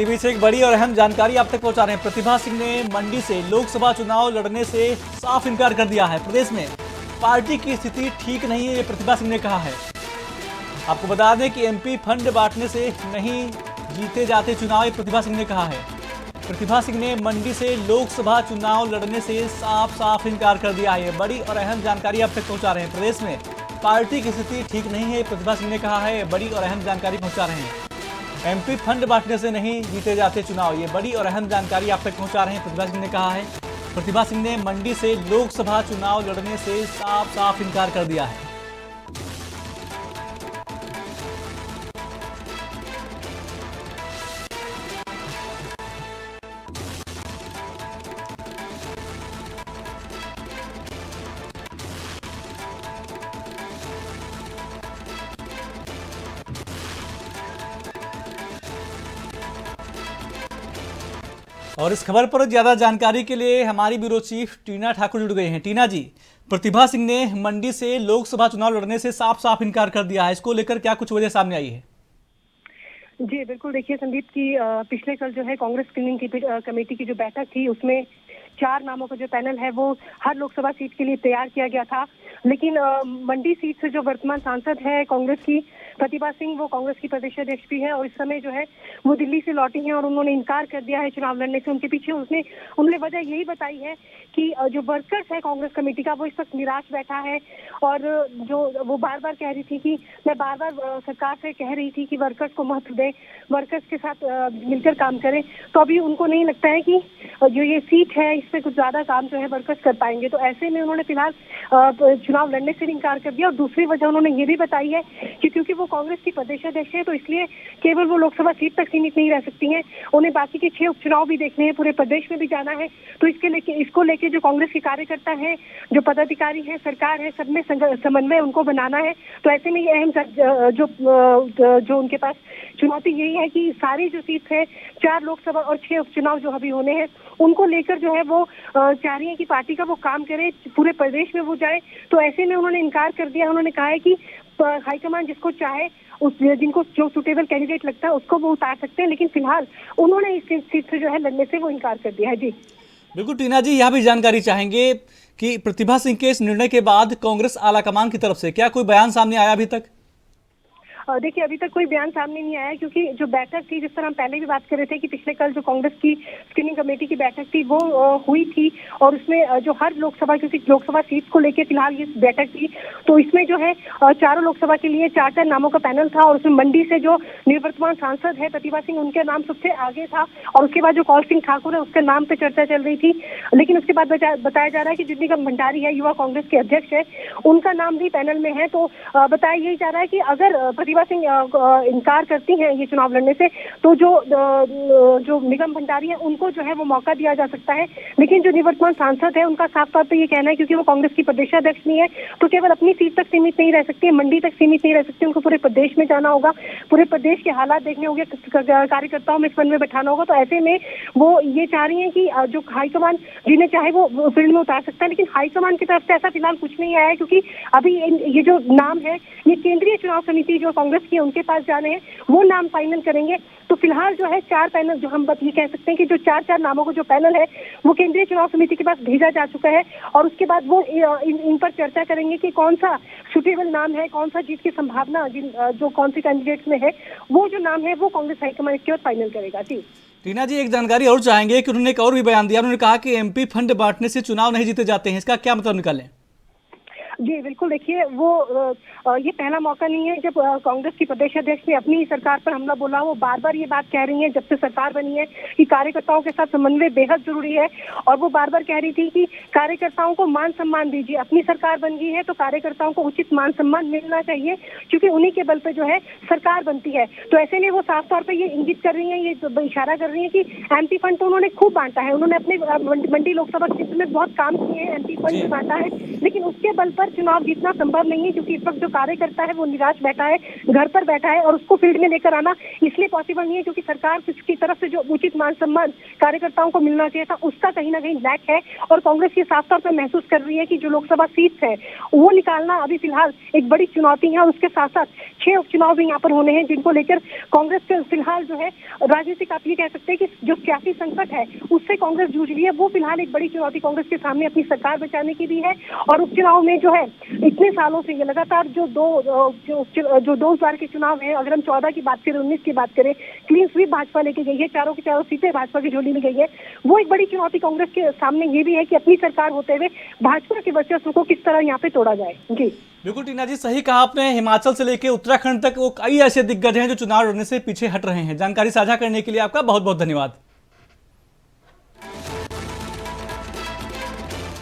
इसी बीच एक बड़ी और अहम जानकारी आप तक पहुंचा रहे हैं। प्रतिभा सिंह ने मंडी से लोकसभा चुनाव लड़ने से साफ इनकार कर दिया है। प्रदेश में पार्टी की स्थिति ठीक नहीं है, ये प्रतिभा सिंह ने कहा है। आपको बता दें कि एमपी फंड बांटने से नहीं जीते जाते चुनाव, ये प्रतिभा सिंह ने कहा है। प्रतिभा सिंह ने मंडी से लोकसभा चुनाव लड़ने से साफ इनकार कर दिया है। ये बड़ी और अहम जानकारी आप तक पहुंचा रहे हैं। प्रदेश में पार्टी की स्थिति ठीक नहीं है, प्रतिभा सिंह ने कहा है। बड़ी और अहम जानकारी पहुंचा रहे हैं। एमपी फंड बांटने से नहीं जीते जाते चुनाव, ये बड़ी और अहम जानकारी आप तक पहुंचा रहे हैं। प्रतिभा सिंह ने कहा है। प्रतिभा सिंह ने मंडी से लोकसभा चुनाव लड़ने से साफ इनकार कर दिया है। और इस खबर पर ज्यादा जानकारी के लिए हमारी ब्यूरो चीफ टीना ठाकुर जुड़ गई हैं। टीना जी, प्रतिभा सिंह ने मंडी से लोकसभा चुनाव लड़ने से साफ इनकार कर दिया है, इसको लेकर क्या कुछ वजह सामने आई है? जी बिल्कुल, देखिए संदीप की पिछले कल जो है कांग्रेस स्क्रीनिंग कमेटी की जो बैठक थी उसमें 4 नामों का जो पैनल है वो हर लोकसभा सीट के लिए तैयार किया गया था। लेकिन मंडी सीट से जो वर्तमान सांसद है कांग्रेस की प्रतिभा सिंह, वो कांग्रेस की प्रदेश अध्यक्ष भी है और इस समय जो है वो दिल्ली से लौटी हैं और उन्होंने इनकार कर दिया है चुनाव लड़ने से। उनके पीछे उन्होंने वजह यही बताई है कि जो वर्कर्स है कांग्रेस कमेटी का वो इस वक्त निराश बैठा है और जो वो बार बार कह रही थी कि मैं बार सरकार से कह रही थी कि वर्कर्स को महत्व दें, वर्कर्स के साथ मिलकर काम करें, तो अभी उनको नहीं लगता है कि जो ये सीट है इस पे कुछ ज्यादा काम जो है वर्कर्स कर पाएंगे। तो ऐसे में उन्होंने फिलहाल चुनाव लड़ने से इनकार कर दिया। और दूसरी वजह उन्होंने ये भी बताई है कि क्योंकि वो कांग्रेस की प्रदेश अध्यक्ष है तो इसलिए केवल वो लोकसभा सीट तक सीमित नहीं रह सकती हैं, उन्हें बाकी के 6 उपचुनाव भी देखने हैं, पूरे प्रदेश में भी जाना है। तो इसको लेके जो कांग्रेस के कार्यकर्ता हैं, जो पदाधिकारी हैं, सरकार है, सब में समन्वय उनको बनाना है। तो ऐसे में ये अहम जो उनके पास चुनौती यही है कि सारी जो सीट है 4 लोकसभा और 6 उपचुनाव जो अभी होने हैं उनको लेकर जो है वो चाह रही है कि पार्टी का वो काम करे, पूरे प्रदेश में वो जाए। तो ऐसे में उन्होंने इनकार कर दिया। उन्होंने कहा है कि हाईकमान जिसको चाहे जिनको जो सुटेबल कैंडिडेट लगता है उसको वो उतार सकते हैं, लेकिन फिलहाल उन्होंने इस सीट से जो है लड़ने से वो इनकार कर दिया है। जी बिल्कुल टीना जी, यह भी जानकारी चाहेंगे कि प्रतिभा सिंह के इस निर्णय के बाद कांग्रेस आलाकमान की तरफ से क्या कोई बयान सामने आया अभी तक? देखिए अभी तक कोई बयान सामने नहीं आया क्योंकि जो बैठक थी, जिस तरह हम पहले भी बात कर रहे थे कि पिछले कल जो कांग्रेस की स्क्रीनिंग कमेटी की बैठक थी वो हुई थी और उसमें जो हर लोकसभा क्योंकि लोकसभा सीट को लेकर फिलहाल ये बैठक थी, तो इसमें जो है चारों लोकसभा के लिए 4 नामों का पैनल था और उसमें मंडी से जो निवर्तमान सांसद है प्रतिभा सिंह, उनके नाम सबसे आगे था और उसके बाद जो कौल सिंह ठाकुर है उसके नाम पे चर्चा चल रही थी। लेकिन उसके बाद बताया जा रहा है कि जो निगम भंडारी है, युवा कांग्रेस के अध्यक्ष है, उनका नाम भी पैनल में है। तो बताया यही जा रहा है कि अगर प्रतिभा सिंह इनकार करती हैं ये चुनाव लड़ने से तो जो निगम भंडारी है उनको जो है वो मौका दिया जा सकता है। लेकिन जो निवर्तमान सांसद है उनका साफ तौर पे ये कहना है क्योंकि वो कांग्रेस की प्रदेश अध्यक्ष नहीं है तो केवल अपनी सीट तक सीमित नहीं रह सकती, मंडी तक सीमित नहीं रह सकती, उनको पूरे प्रदेश में जाना होगा, पूरे प्रदेश के हालात देखने होंगे, कार्यकर्ताओं में समन्वय बैठाना होगा। तो ऐसे में वो ये चाह रही है कि जो हाईकमान जिन्हें चाहे वो फील्ड में उतार सकता है, लेकिन हाईकमान की तरफ से ऐसा फिलहाल कुछ नहीं आया है क्योंकि अभी ये जो नाम है ये केंद्रीय चुनाव समिति जो कांग्रेस की उनके पास जाने हैं, वो नाम फाइनल करेंगे। तो फिलहाल जो है 4 पैनल, जो हम ये कह सकते हैं कि जो 4 नामों का जो पैनल है वो केंद्रीय चुनाव समिति के पास भेजा जा चुका है और उसके बाद वो इन पर चर्चा करेंगे कि कौन सा सुटेबल नाम है, कौन सा जीत की संभावना जो कौन सी कैंडिडेट्स में है, वो जो नाम है वो कांग्रेस हाईकमान इसके बाद फाइनल करेगा। जी टीना जी, एक जानकारी और चाहेंगे कि उन्होंने एक और भी बयान दिया। उन्होंने कहा कि एमपी फंड बांटने से चुनाव नहीं जीते जाते हैं, इसका क्या मतलब निकालें? जी बिल्कुल, देखिए वो ये पहला मौका नहीं है जब कांग्रेस की प्रदेश अध्यक्ष ने अपनी सरकार पर हमला बोला। वो बार बार ये बात कह रही हैं जब से सरकार बनी है कि कार्यकर्ताओं के साथ समन्वय बेहद जरूरी है और वो बार बार कह रही थी कि कार्यकर्ताओं को मान सम्मान दीजिए। अपनी सरकार बन गई है तो कार्यकर्ताओं को उचित मान सम्मान मिलना चाहिए क्योंकि उन्हीं के बल पर जो है सरकार बनती है। तो ऐसे में वो साफ तौर पर ये इंगित कर रही है, ये इशारा कर रही है कि एमपी फंड तो उन्होंने खूब बांटा है, उन्होंने अपने मंडी लोकसभा क्षेत्र में बहुत काम किए हैं, एमपी फंड बांटा है, लेकिन उसके बल पर चुनाव जीतना संभव नहीं है, क्योंकि इस वक्त जो कार्यकर्ता है वो निराश बैठा है, घर पर बैठा है, और उसको फील्ड में लेकर आना इसलिए पॉसिबल नहीं है क्योंकि सरकार की तरफ से जो उचित मान सम्मान कार्यकर्ताओं को मिलना चाहिए था उसका कहीं ना कहीं लैक है। और कांग्रेस ये साफ तौर पर महसूस कर रही है कि जो लोकसभा सीट है वो निकालना अभी फिलहाल एक बड़ी चुनौती है, और उसके साथ साथ 6 उपचुनाव भी यहाँ पर होने हैं, जिनको लेकर कांग्रेस के फिलहाल जो है राजनीतिक, आप ये कह सकते हैं कि जो सियासी संकट है उससे कांग्रेस जूझ रही है। वो फिलहाल एक बड़ी चुनौती कांग्रेस के सामने अपनी सरकार बचाने की भी है। और उपचुनाव में जो है इतने सालों से ये लगातार जो 2 बार के चुनाव है, अगर हम 14 की बात करें, 19 की बात करें, क्लीन स्वीप भाजपा लेके गई है, चारों की चारों सीटें भाजपा की झोली में गई है। वो एक बड़ी चुनौती कांग्रेस के सामने ये भी है कि अपनी सरकार होते हुए भाजपा के वर्चस्व को किस तरह यहाँ पे तोड़ा जाए। जी बिल्कुल टीना जी, सही कहा आपने। हिमाचल से लेकर उत्तराखंड तक वो कई ऐसे दिग्गज हैं जो चुनाव लड़ने से पीछे हट रहे हैं। जानकारी साझा करने के लिए आपका बहुत बहुत धन्यवाद।